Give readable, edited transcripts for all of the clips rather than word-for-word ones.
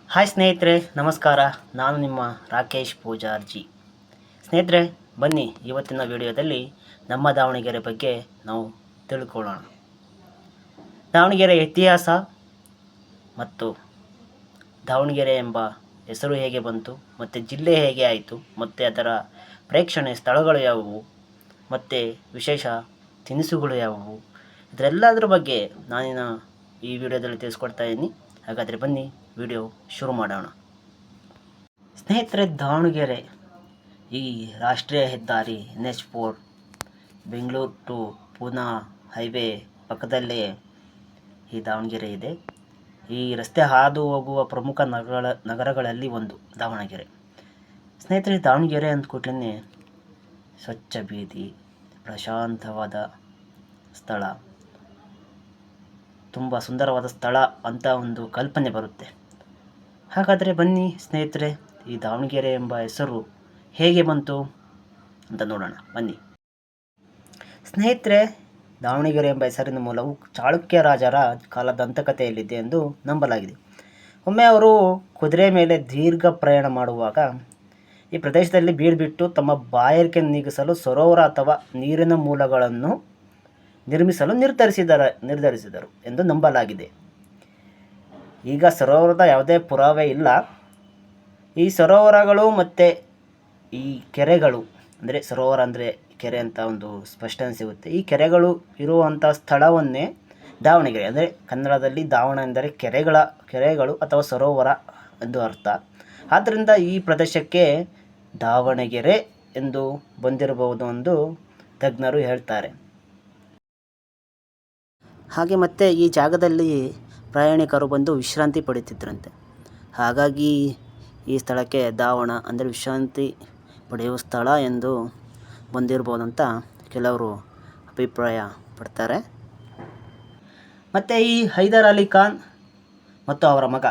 Hi ಸ್ನೇಹಿತರೆ, ನಮಸ್ಕಾರ. ನಾನು ನಿಮ್ಮ ರಾಕೇಶ್ ಪೂಜಾರ್ಜಿ. ಸ್ನೇಹಿತರೆ, ಬನ್ನಿ ಇವತ್ತಿನ ವಿಡಿಯೋದಲ್ಲಿ ನಮ್ಮ ದಾವಣಗೆರೆ ಬಗ್ಗೆ ನಾವು ತಿಳ್ಕೊಳ್ಳೋಣ. ದಾವಣಗೆರೆ ಇತಿಹಾಸ ಮತ್ತು ದಾವಣಗೆರೆ ಎಂಬ ಹೆಸರು ಹೇಗೆ ಬಂತು, ಮತ್ತು ಜಿಲ್ಲೆ ಹೇಗೆ ಆಯಿತು, ಮತ್ತು ಅದರ ಪ್ರೇಕ್ಷಣೀಯ ಸ್ಥಳಗಳು ಯಾವುವು, ಮತ್ತು ವಿಶೇಷ ತಿನಿಸುಗಳು ಯಾವುವು, ಇದರೆಲ್ಲದರ ಬಗ್ಗೆ ನಾನಿನ ಈ ವಿಡಿಯೋದಲ್ಲಿ ತಿಳಿಸ್ಕೊಡ್ತಾ ಇದ್ದೀನಿ. ಹಾಗಾದರೆ ಬನ್ನಿ ವಿಡಿಯೋ ಶುರು ಮಾಡೋಣ. ಸ್ನೇಹಿತರೆ, ದಾವಣಗೆರೆ ಈ ರಾಷ್ಟ್ರೀಯ ಹೆದ್ದಾರಿ NH4 Bengaluru to Poona highway ಪಕ್ಕದಲ್ಲೇ ಈ ದಾವಣಗೆರೆ ಇದೆ. ಈ ರಸ್ತೆ ಹಾದು ಹೋಗುವ ಪ್ರಮುಖ ನಗರಗಳಲ್ಲಿ ಒಂದು ದಾವಣಗೆರೆ. ಸ್ನೇಹಿತರೆ, ದಾವಣಗೆರೆ ಅಂದ ಕೂಡಲೇ ಸ್ವಚ್ಛ ಬೀದಿ, ಪ್ರಶಾಂತವಾದ ಸ್ಥಳ, ತುಂಬ ಸುಂದರವಾದ ಸ್ಥಳ ಅಂತ ಒಂದು ಕಲ್ಪನೆ ಬರುತ್ತೆ. ಹಾಗಾದರೆ ಬನ್ನಿ ಸ್ನೇಹಿತರೆ, ಈ ದಾವಣಗೆರೆ ಎಂಬ ಹೆಸರು ಹೇಗೆ ಬಂತು ಅಂತ ನೋಡೋಣ. ಬನ್ನಿ ಸ್ನೇಹಿತರೆ, ದಾವಣಗೆರೆ ಎಂಬ ಹೆಸರಿನ ಮೂಲವು ಚಾಳುಕ್ಯ ರಾಜರ ಕಾಲದ ದಂತಕಥೆಯಲ್ಲಿದೆ ಎಂದು ನಂಬಲಾಗಿದೆ. ಒಮ್ಮೆ ಅವರು ಕುದುರೆ ಮೇಲೆ ದೀರ್ಘ ಪ್ರಯಾಣ ಮಾಡುವಾಗ ಈ ಪ್ರದೇಶದಲ್ಲಿ ಬೀಡುಬಿಟ್ಟು ತಮ್ಮ ಬಾಯಾರಿಕೆ ನೀಗಿಸಲು ಸರೋವರ ಅಥವಾ ನೀರಿನ ಮೂಲಗಳನ್ನು ನಿರ್ಮಿಸಲು ನಿರ್ಧರಿಸಿದರು ಎಂದು ನಂಬಲಾಗಿದೆ. ಈಗ ಸರೋವರದ ಯಾವುದೇ ಪುರಾವೆ ಇಲ್ಲ. ಈ ಸರೋವರಗಳು ಮತ್ತು ಈ ಕೆರೆಗಳು, ಅಂದರೆ ಸರೋವರ ಅಂದರೆ ಕೆರೆ ಅಂತ ಒಂದು ಸ್ಪಷ್ಟನೆ ಸಿಗುತ್ತೆ. ಈ ಕೆರೆಗಳು ಇರುವಂಥ ಸ್ಥಳವನ್ನೇ ದಾವಣಗೆರೆ, ಅಂದರೆ ಕನ್ನಡದಲ್ಲಿ ದಾವಣ ಎಂದರೆ ಕೆರೆಗಳು ಅಥವಾ ಸರೋವರ ಎಂದು ಅರ್ಥ. ಆದ್ದರಿಂದ ಈ ಪ್ರದೇಶಕ್ಕೆ ದಾವಣಗೆರೆ ಎಂದು ಬಂದಿರಬಹುದು ಎಂದು ತಜ್ಞರು ಹೇಳ್ತಾರೆ. ಹಾಗೆ ಮತ್ತೆ ಈ ಜಾಗದಲ್ಲಿ ಪ್ರಯಾಣಿಕರು ಬಂದು ವಿಶ್ರಾಂತಿ ಪಡೆಯುತ್ತಿದ್ದರಂತೆ. ಹಾಗಾಗಿ ಈ ಸ್ಥಳಕ್ಕೆ ದಾವಣ ಅಂದರೆ ವಿಶ್ರಾಂತಿ ಪಡೆಯುವ ಸ್ಥಳ ಎಂದು ಬಂದಿರ್ಬೋದಂತ ಕೆಲವರು ಅಭಿಪ್ರಾಯ ಪಡ್ತಾರೆ. ಮತ್ತು ಈ ಹೈದರ್ ಅಲಿ ಖಾನ್ ಮತ್ತು ಅವರ ಮಗ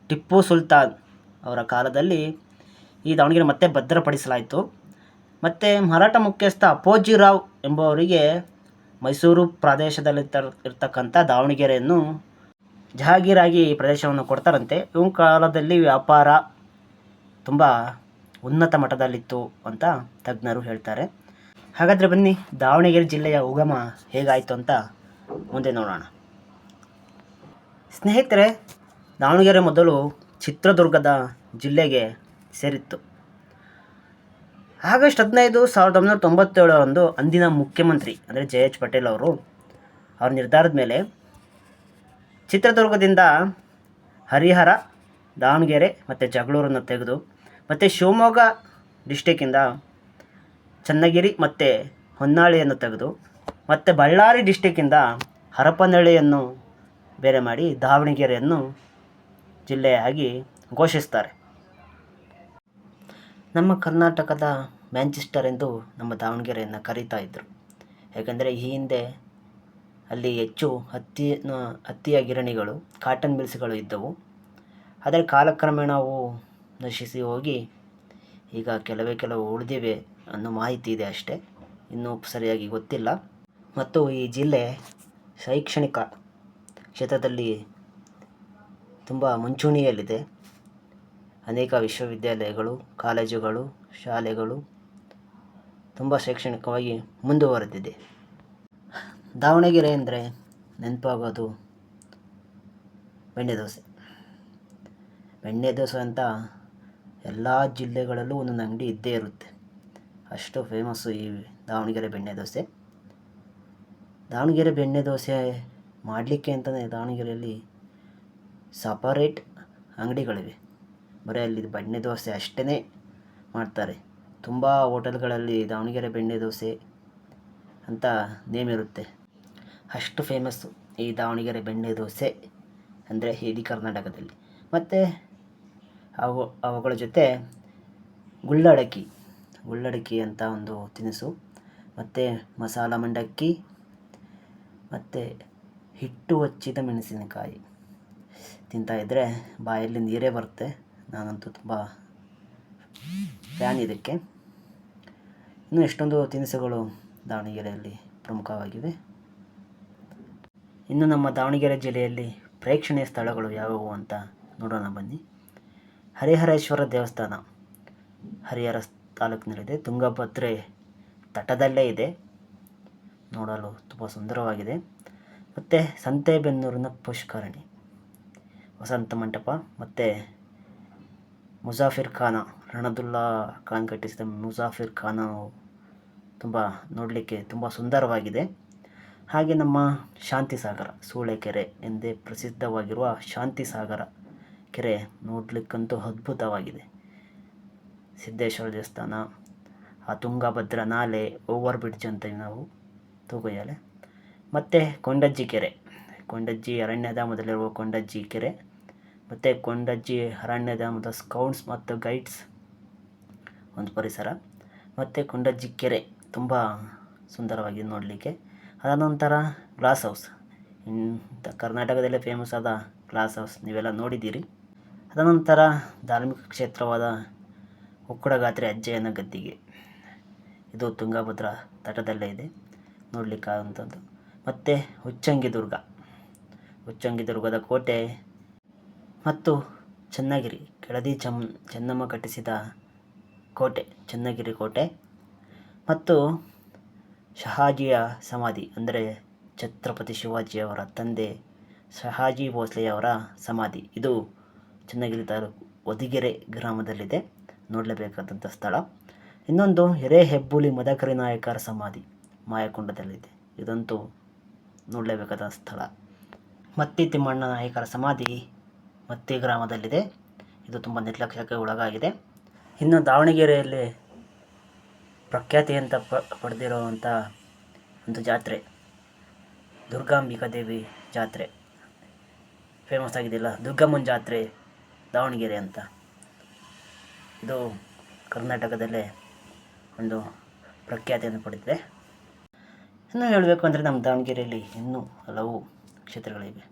ಟಿಪ್ಪು ಸುಲ್ತಾನ್ ಅವರ ಕಾಲದಲ್ಲಿ ಈ ದಾವಣಗೆರೆ ಮತ್ತೆ ಭದ್ರಪಡಿಸಲಾಯಿತು. ಮತ್ತು ಮರಾಠ ಮುಖ್ಯಸ್ಥ ಅಪ್ಪೋಜಿರಾವ್ ಎಂಬುವರಿಗೆ ಮೈಸೂರು ಪ್ರದೇಶದಲ್ಲಿ ಇರ್ತಕ್ಕಂಥ ದಾವಣಗೆರೆಯನ್ನು ಜಹಾಗೀರಾಗಿ ಈ ಪ್ರದೇಶವನ್ನು ಕೊಡ್ತಾರಂತೆ. ಇವನ ಕಾಲದಲ್ಲಿ ವ್ಯಾಪಾರ ತುಂಬ ಉನ್ನತ ಮಟ್ಟದಲ್ಲಿತ್ತು ಅಂತ ತಜ್ಞರು ಹೇಳ್ತಾರೆ. ಹಾಗಾದರೆ ಬನ್ನಿ ದಾವಣಗೆರೆ ಜಿಲ್ಲೆಯ ಉಗಮ ಹೇಗಾಯಿತು ಅಂತ ಮುಂದೆ ನೋಡೋಣ. ಸ್ನೇಹಿತರೆ, ದಾವಣಗೆರೆ ಮೊದಲು ಚಿತ್ರದುರ್ಗದ ಜಿಲ್ಲೆಗೆ ಸೇರಿತ್ತು. ಆಗಸ್ಟ್ 15, 1997 ಅಂದಿನ ಮುಖ್ಯಮಂತ್ರಿ ಅಂದರೆ JH ಪಟೇಲ್ ಅವರು ಅವ್ರ ನಿರ್ಧಾರದ ಮೇಲೆ ಚಿತ್ರದುರ್ಗದಿಂದ ಹರಿಹರ, ದಾವಣಗೆರೆ ಮತ್ತು ಜಗಳೂರನ್ನು ತೆಗೆದು, ಮತ್ತು ಶಿವಮೊಗ್ಗ ಡಿಸ್ಟಿಕ್ಕಿಂದ ಚನ್ನಗಿರಿ ಮತ್ತು ಹೊನ್ನಾಳಿಯನ್ನು ತೆಗೆದು, ಮತ್ತು ಬಳ್ಳಾರಿ ಡಿಸ್ಟಿಕ್ಕಿಂದ ಹರಪನಹಳ್ಳಿಯನ್ನು ಬೇರೆ ಮಾಡಿ ದಾವಣಗೆರೆಯನ್ನು ಜಿಲ್ಲೆಯಾಗಿ ಘೋಷಿಸ್ತಾರೆ. ನಮ್ಮ ಕರ್ನಾಟಕದ ಮ್ಯಾಂಚೆಸ್ಟರ್ ಎಂದು ನಮ್ಮ ದಾವಣಗೆರೆಯನ್ನು ಕರೀತಾ ಇದ್ದರು. ಯಾಕಂದರೆ ಈ ಹಿಂದೆ ಅಲ್ಲಿ ಹೆಚ್ಚು ಹತ್ತಿಯ ಗಿರಣಿಗಳು, ಕಾಟನ್ ಮಿಲ್ಸ್ಗಳು ಇದ್ದವು. ಆದರೆ ಕಾಲಕ್ರಮೇಣ ಅವು ನಶಿಸಿ ಹೋಗಿ ಈಗ ಕೆಲವು ಉಳಿದಿವೆ ಅನ್ನೋ ಮಾಹಿತಿ ಇದೆ ಅಷ್ಟೇ, ಇನ್ನೂ ಸರಿಯಾಗಿ ಗೊತ್ತಿಲ್ಲ. ಮತ್ತು ಈ ಜಿಲ್ಲೆ ಶೈಕ್ಷಣಿಕ ಕ್ಷೇತ್ರದಲ್ಲಿ ತುಂಬ ಮುಂಚೂಣಿಯಲ್ಲಿದೆ. ಅನೇಕ ವಿಶ್ವವಿದ್ಯಾಲಯಗಳು, ಕಾಲೇಜುಗಳು, ಶಾಲೆಗಳು ತುಂಬ ಶೈಕ್ಷಣಿಕವಾಗಿ ಮುಂದುವರೆದಿದೆ. ದಾವಣಗೆರೆ ಅಂದರೆ ನೆನಪಾಗೋದು ಬೆಣ್ಣೆ ದೋಸೆ. ಬೆಣ್ಣೆ ದೋಸೆ ಅಂತ ಎಲ್ಲ ಜಿಲ್ಲೆಗಳಲ್ಲೂ ಒಂದೊಂದು ಅಂಗಡಿ ಇದ್ದೇ ಇರುತ್ತೆ. ಅಷ್ಟು ಫೇಮಸ್ಸು ಈ ದಾವಣಗೆರೆ ಬೆಣ್ಣೆ ದೋಸೆ. ದಾವಣಗೆರೆ ಬೆಣ್ಣೆ ದೋಸೆ ಮಾಡಲಿಕ್ಕೆ ಅಂತಲೇ ದಾವಣಗೆರೆಯಲ್ಲಿ ಸಪರೇಟ್ ಅಂಗಡಿಗಳಿವೆ. ಬರೀ ಅಲ್ಲಿ ಬೆಣ್ಣೆ ದೋಸೆ ಅಷ್ಟೇ ಮಾಡ್ತಾರೆ. ತುಂಬ ಹೋಟೆಲ್ಗಳಲ್ಲಿ ದಾವಣಗೆರೆ ಬೆಣ್ಣೆ ದೋಸೆ ಅಂತ ನೇಮ್ ಇರುತ್ತೆ. ಅಷ್ಟು ಫೇಮಸ್ಸು ಈ ದಾವಣಗೆರೆ ಬೆಣ್ಣೆ ದೋಸೆ ಅಂದರೆ ಇಡೀ ಕರ್ನಾಟಕದಲ್ಲಿ. ಮತ್ತು ಅವುಗಳ ಜೊತೆ ಗುಳ್ಳಡಕ್ಕಿ ಅಂತ ಒಂದು ತಿನಿಸು, ಮತ್ತು ಮಸಾಲ ಮಂಡಕ್ಕಿ, ಮತ್ತು ಹಿಟ್ಟು ಹಚ್ಚಿದ ಮೆಣಸಿನಕಾಯಿ ತಿಂತಾಯಿದ್ರೆ ಬಾಯಲ್ಲಿ ನೀರೇ ಬರುತ್ತೆ. ನಾನಂತೂ ತುಂಬ ಫ್ಯಾನ್ ಇದಕ್ಕೆ. ಇನ್ನೂ ಎಷ್ಟೊಂದು ತಿನಿಸುಗಳು ದಾವಣಗೆರೆಯಲ್ಲಿ ಪ್ರಮುಖವಾಗಿವೆ. ಇನ್ನು ನಮ್ಮ ದಾವಣಗೆರೆ ಜಿಲ್ಲೆಯಲ್ಲಿ ಪ್ರೇಕ್ಷಣೀಯ ಸ್ಥಳಗಳು ಯಾವುವು ಅಂತ ನೋಡೋಣ ಬನ್ನಿ. ಹರಿಹರೇಶ್ವರ ದೇವಸ್ಥಾನ ಹರಿಹರ ತಾಲೂಕಿನಲ್ಲಿದೆ. ತುಂಗಭದ್ರೆ ತಟದಲ್ಲೇ ಇದೆ. ನೋಡಲು ತುಂಬ ಸುಂದರವಾಗಿದೆ. ಮತ್ತು ಸಂತೆಬೆನ್ನೂರಿನ ಪುಷ್ಕರಣಿ, ವಸಂತ ಮಂಟಪ ಮತ್ತು ಮುಜಾಫಿರ್ ಖಾನ, ರಣದುಲ್ಲಾ ಖಾನ್ ಕಟ್ಟಿಸಿದ ಮುಜಾಫಿರ್ ಖಾನ ತುಂಬ ನೋಡಲಿಕ್ಕೆ ತುಂಬ ಸುಂದರವಾಗಿದೆ. ಹಾಗೆ ನಮ್ಮ ಶಾಂತಿಸಾಗರ ಸೂಳೆಕೆರೆ ಎಂದೇ ಪ್ರಸಿದ್ಧವಾಗಿರುವ ಶಾಂತಿಸಾಗರ ಕೆರೆ ನೋಡಲಿಕ್ಕಂತೂ ಅದ್ಭುತವಾಗಿದೆ. ಸಿದ್ದೇಶ್ವರ ದೇವಸ್ಥಾನ, ಆ ತುಂಗಭದ್ರಾ ನಾಲೆ, ಓವರ್ ಬ್ರಿಡ್ಜ್ ಅಂತೀವಿ ನಾವು, ತೂಗುಯ್ಯಾಲೆ, ಮತ್ತು ಕೊಂಡಜ್ಜಿ ಕೆರೆ, ಕೊಂಡಜ್ಜಿ ಅರಣ್ಯಧಾಮದಲ್ಲಿರುವ ಕೊಂಡಜ್ಜಿ ಕೆರೆ, ಮತ್ತು ಕೊಂಡಜ್ಜಿ ಅರಣ್ಯಧಾಮದ ಸ್ಕೌಟ್ಸ್ ಮತ್ತು ಗೈಡ್ಸ್ ಒಂದು ಪರಿಸರ, ಮತ್ತು ಕೊಂಡಜ್ಜಿ ಕೆರೆ ತುಂಬ ಸುಂದರವಾಗಿದೆ ನೋಡಲಿಕ್ಕೆ. ಅದಾನಂತರ ಗ್ಲಾಸ್ ಹೌಸ್, ಕರ್ನಾಟಕದಲ್ಲೇ ಫೇಮಸ್ ಆದ ಗ್ಲಾಸ್ ಹೌಸ್ ನೀವೆಲ್ಲ ನೋಡಿದ್ದೀರಿ. ಅದಾನಂತರ ಧಾರ್ಮಿಕ ಕ್ಷೇತ್ರವಾದ ಉಕ್ಕಡಗಾತ್ರಿ ಅಜ್ಜಯ್ಯನ ಗದ್ದಿಗೆ, ಇದು ತುಂಗಭದ್ರಾ ತಟದಲ್ಲೇ ಇದೆ, ನೋಡಲಿಕ್ಕಾದಂಥದ್ದು. ಮತ್ತು ಹುಚ್ಚಂಗಿದುರ್ಗದ ಕೋಟೆ ಮತ್ತು ಚನ್ನಗಿರಿ, ಕೆಳದಿ ಚೆನ್ನಮ್ಮ ಕಟ್ಟಿಸಿದ ಕೋಟೆ, ಚನ್ನಗಿರಿ ಕೋಟೆ, ಮತ್ತು ಶಹಾಜಿಯ ಸಮಾಧಿ ಅಂದರೆ ಛತ್ರಪತಿ ಶಿವಾಜಿಯವರ ತಂದೆ ಶಹಾಜಿ ಭೋಸ್ಲೆಯವರ ಸಮಾಧಿ, ಇದು ಚನ್ನಗಿರಿ ತಾಲೂಕು ಹೊದಿಗೆರೆ ಗ್ರಾಮದಲ್ಲಿದೆ, ನೋಡಲೇಬೇಕಾದಂಥ ಸ್ಥಳ. ಇನ್ನೊಂದು ಹಿರೇಹೆಬ್ಬುಲಿ ಮದಕರಿ ನಾಯಕರ ಸಮಾಧಿ ಮಾಯಕೊಂಡದಲ್ಲಿದೆ, ಇದಂತೂ ನೋಡಲೇಬೇಕಾದ ಸ್ಥಳ. ಮತ್ತಿ ತಿಮ್ಮಣ್ಣ ನಾಯಕರ ಸಮಾಧಿ ಮತ್ತಿ ಗ್ರಾಮದಲ್ಲಿದೆ, ಇದು ತುಂಬ ನಿರ್ಲಕ್ಷ್ಯಕ್ಕೆ ಒಳಗಾಗಿದೆ. ಇನ್ನು ದಾವಣಗೆರೆಯಲ್ಲಿ ಪ್ರಖ್ಯಾತಿಯಂತ ಪಡೆದಿರುವಂಥ ಒಂದು ಜಾತ್ರೆ, ದುರ್ಗಾಂಬಿಕಾ ದೇವಿ ಜಾತ್ರೆ ಫೇಮಸ್ ಆಗಿದೆಯಲ್ಲ, ದುರ್ಗಮ್ಮನ ಜಾತ್ರೆ ದಾವಣಗೆರೆ ಅಂತ, ಇದು ಕರ್ನಾಟಕದಲ್ಲೇ ಒಂದು ಪ್ರಖ್ಯಾತಿಯನ್ನು ಪಡೆದಿದೆ. ಇನ್ನು ಹೇಳಬೇಕು ಅಂದರೆ ನಮ್ಮ ದಾವಣಗೆರೆಯಲ್ಲಿ ಇನ್ನೂ ಹಲವು ಕ್ಷೇತ್ರಗಳಿವೆ,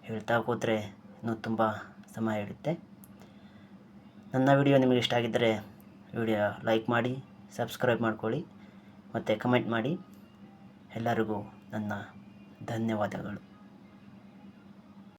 ಹೇಳ್ತಾ ಕೂತ್ರೆ ಇನ್ನೂ ತುಂಬ ಸಮಯ ಹಿಡಿಯುತ್ತೆ. ನನ್ನ ವಿಡಿಯೋ ನಿಮಗೆ ಇಷ್ಟ ಆಗಿದ್ದರೆ ವಿಡಿಯೋ ಲೈಕ್ ಮಾಡಿ, ಸಬ್ಸ್ಕ್ರೈಬ್ ಮಾಡ್ಕೊಳ್ಳಿ ಮತ್ತು ಕಮೆಂಟ್ ಮಾಡಿ. ಎಲ್ಲರಿಗೂ ನನ್ನ ಧನ್ಯವಾದಗಳು.